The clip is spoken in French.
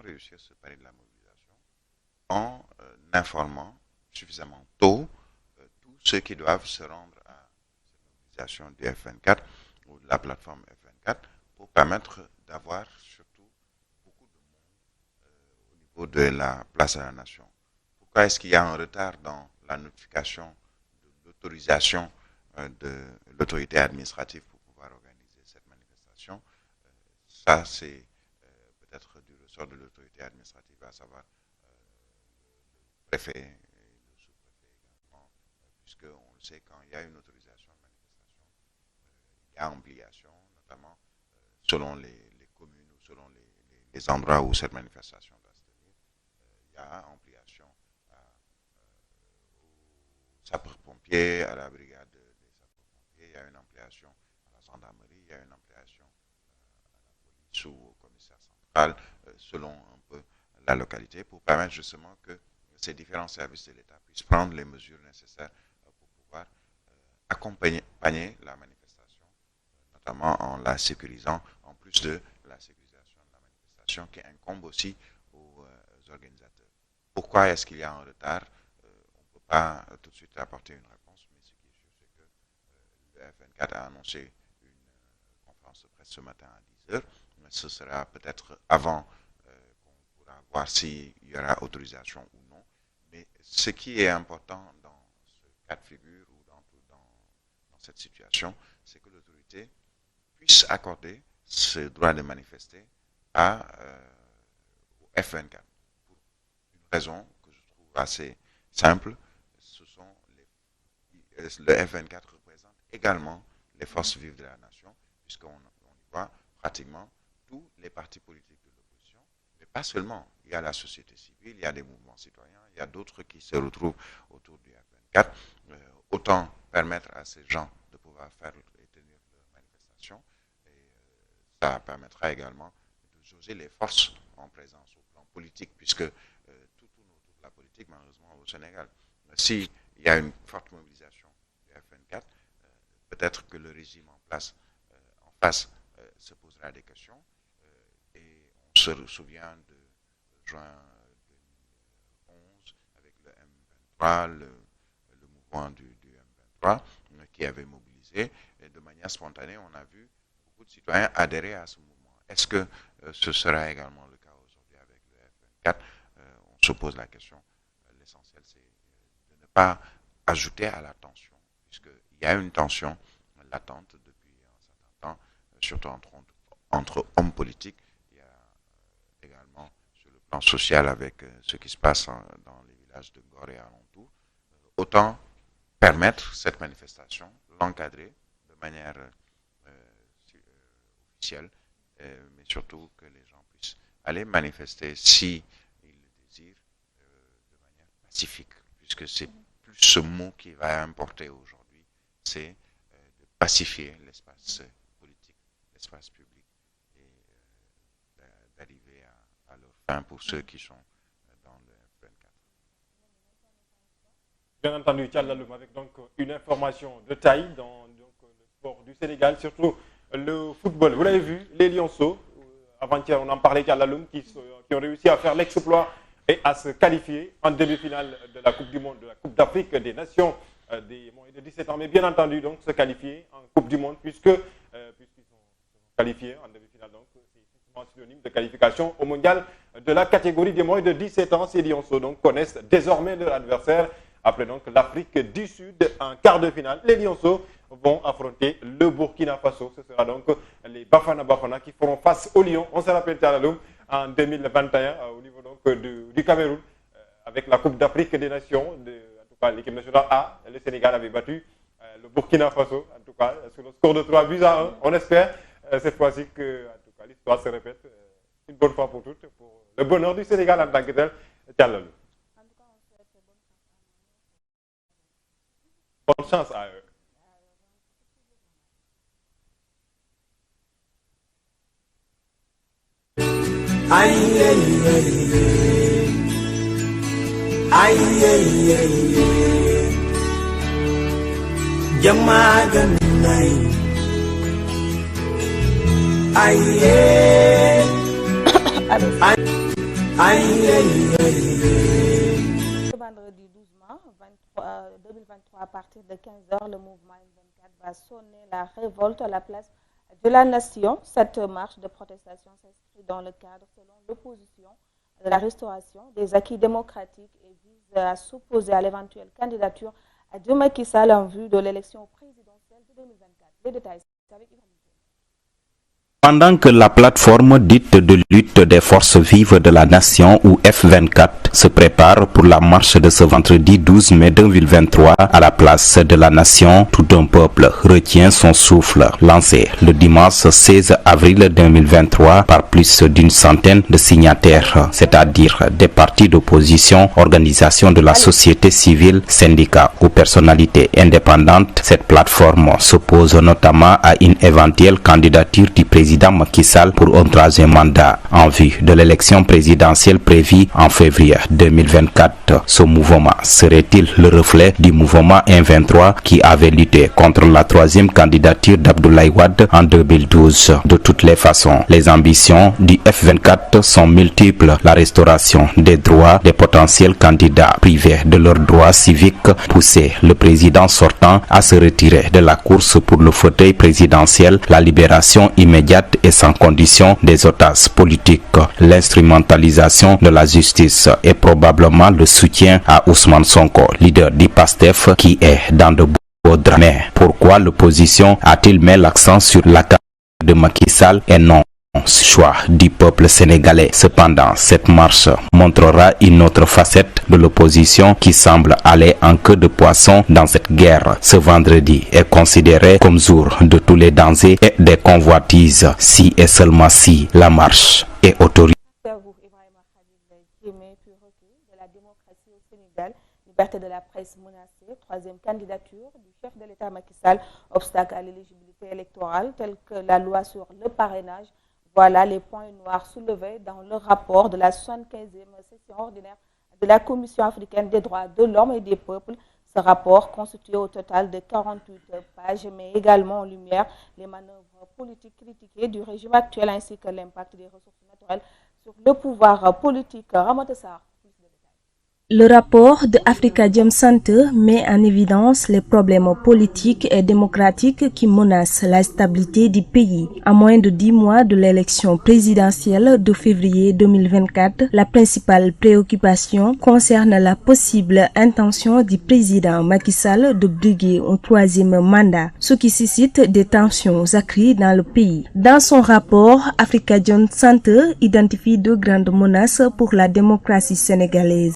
réussir ce pari de la mobilisation en informant suffisamment tôt tous ceux qui doivent se rendre à cette mobilisation du F24 ou de la plateforme F24 pour permettre d'avoir surtout beaucoup de monde au niveau de la place à la nation. Pourquoi est-ce qu'il y a un retard dans la notification de l'autorisation de l'autorité administrative pour pouvoir organiser cette manifestation? Ça, c'est peut-être du ressort de l'autorité administrative, à savoir le préfet et le sous-préfet également, puisqu'on le sait, quand il y a une autorisation de manifestation, il y a obligation, notamment selon les communes ou selon les endroits où cette manifestation doit se tenir, il y a obligation aux sapeurs-pompiers, à la brigade des sapeurs-pompiers, il y a une ampliation à la gendarmerie, il y a une ampliation à la police ou au commissaire central, selon un peu la localité, pour permettre justement que ces différents services de l'État puissent prendre les mesures nécessaires pour pouvoir accompagner la manifestation, notamment en la sécurisant, en plus de la sécurisation de la manifestation qui incombe aussi aux organisateurs. Pourquoi est-ce qu'il y a un retard? On ne peut pas tout de suite apporter une réponse, mais ce qui est sûr, c'est que le F24 a annoncé une conférence de presse ce matin à 10h. Ce sera peut-être avant qu'on pourra voir s'il y aura autorisation ou non. Mais ce qui est important dans ce cas de figure ou dans cette situation, c'est que l'autorité puisse accorder ce droit de manifester au F24. Pour une raison que je trouve assez simple, le F24 représente également les forces vives de la nation, puisqu'on y voit pratiquement tous les partis politiques de l'opposition, mais pas seulement. Il y a la société civile, il y a des mouvements citoyens, il y a d'autres qui se retrouvent autour du F24. Autant permettre à ces gens de pouvoir faire et tenir leur manifestation, et ça permettra également de jauger les forces en présence au plan politique, puisque tout tourne autour de la politique, malheureusement, au Sénégal. S'il y a une forte mobilisation du F24, peut-être que le régime en face se posera des questions. Et on se souvient de juin 2011 avec le M23, le mouvement du M23 qui avait mobilisé. Et de manière spontanée, on a vu beaucoup de citoyens adhérer à ce mouvement. Est-ce que ce sera également le cas aujourd'hui avec le F24? On se pose la question. L'essentiel, c'est de ne pas ajouter à la tension, puisqu'il y a une tension latente depuis un certain temps, surtout entre hommes politiques. Il y a également sur le plan social avec ce qui se passe dans les villages de Gore et alentour. Autant permettre cette manifestation, l'encadrer de manière officielle, mais surtout que les gens puissent aller manifester si ils le désirent de manière pacifique, puisque c'est plus ce mot qui va importer aujourd'hui, c'est de pacifier l'espace politique, l'espace public, et d'arriver à leur fin pour ceux qui sont dans le F24. Bien entendu, Tchallaloum, avec donc une information de taille dans le sport du Sénégal, surtout le football. Vous l'avez vu, les Lionceaux, avant-hier on en parlait, Tchallaloum, qui ont réussi à faire l'exploit et à se qualifier en demi-finale de la Coupe du Monde, de la Coupe d'Afrique des Nations des moins de 17 ans. Mais bien entendu, donc, se qualifier en Coupe du Monde, puisqu'ils sont qualifiés en demi-finale. Donc, c'est synonyme de qualification au mondial de la catégorie des moins de 17 ans. Ces Lionceaux donc connaissent désormais leur adversaire. Après donc l'Afrique du Sud en quart de finale, les Lionceaux vont affronter le Burkina Faso. Ce sera donc les Bafana qui feront face aux Lions. On se rappelle Tchallaloum en 2021 au niveau donc du Cameroun avec la Coupe d'Afrique des Nations. En tout cas, l'équipe nationale A, le Sénégal avait battu le Burkina Faso, en tout cas sur le score de 3-1. On espère cette fois-ci que en tout cas, l'histoire se répète une bonne fois pour toutes pour le bonheur du Sénégal en tant que tel. Tchallaloum. Bonne chance à eux. Aïe, aïe, aïe, aïe, aïe, aïe, Jamagan aïe, aïe, aïe. Ce vendredi 12 mars 2023, à partir de 15h, le mouvement M24 va sonner la révolte à la place de la Nation. Cette marche de protestation s'inscrit dans le cadre, selon l'opposition, de la restauration des acquis démocratiques et vise à s'opposer à l'éventuelle candidature de Macky Sall en vue de l'élection présidentielle de 2024. Les détails, c'est avec Ibrahim. Pendant que la plateforme dite de lutte des forces vives de la nation ou F24 se prépare pour la marche de ce vendredi 12 mai 2023 à la place de la nation, tout un peuple retient son souffle. Lancé le dimanche 16 avril 2023 par plus d'une centaine de signataires, c'est-à-dire des partis d'opposition, organisations de la société civile, syndicats ou personnalités indépendantes, cette plateforme s'oppose notamment à une éventuelle candidature du président Macky Sall pour un troisième mandat en vue de l'élection présidentielle prévue en février 2024. Ce mouvement serait-il le reflet du mouvement M23 qui avait lutté contre la troisième candidature d'Abdoulaye Wade en 2012? De toutes les façons, les ambitions du F24 sont multiples. La restauration des droits des potentiels candidats privés de leurs droits civiques, pousser le président sortant à se retirer de la course pour le fauteuil présidentiel, la libération immédiate et sans condition des otages politiques, l'instrumentalisation de la justice et probablement le soutien à Ousmane Sonko, leader du PASTEF, qui est dans de beaux draps. Mais pourquoi l'opposition a-t-il mis l'accent sur la candidature de Macky Sall et non choix du peuple sénégalais? Cependant, cette marche montrera une autre facette de l'opposition qui semble aller en queue de poisson dans cette guerre. Ce vendredi est considéré comme jour de tous les dangers et des convoitises, si et seulement si la marche est autorisée. De la démocratie au Sénégal, liberté de la presse menacée, troisième candidature du chef de l'État Macky Sall, obstacle à l'éligibilité électorale telle que la loi sur le parrainage. Voilà les points noirs soulevés dans le rapport de la 75e session ordinaire de la Commission africaine des droits de l'homme et des peuples. Ce rapport, constitué au total de 48 pages, met également en lumière les manœuvres politiques critiquées du régime actuel ainsi que l'impact des ressources naturelles sur le pouvoir politique. Ramotessar. Le rapport de Afrikajom Center met en évidence les problèmes politiques et démocratiques qui menacent la stabilité du pays. À moins de 10 mois de l'élection présidentielle de février 2024, la principale préoccupation concerne la possible intention du président Macky Sall de briguer un troisième mandat, ce qui suscite des tensions accrues dans le pays. Dans son rapport, Afrikajom Center identifie deux grandes menaces pour la démocratie sénégalaise.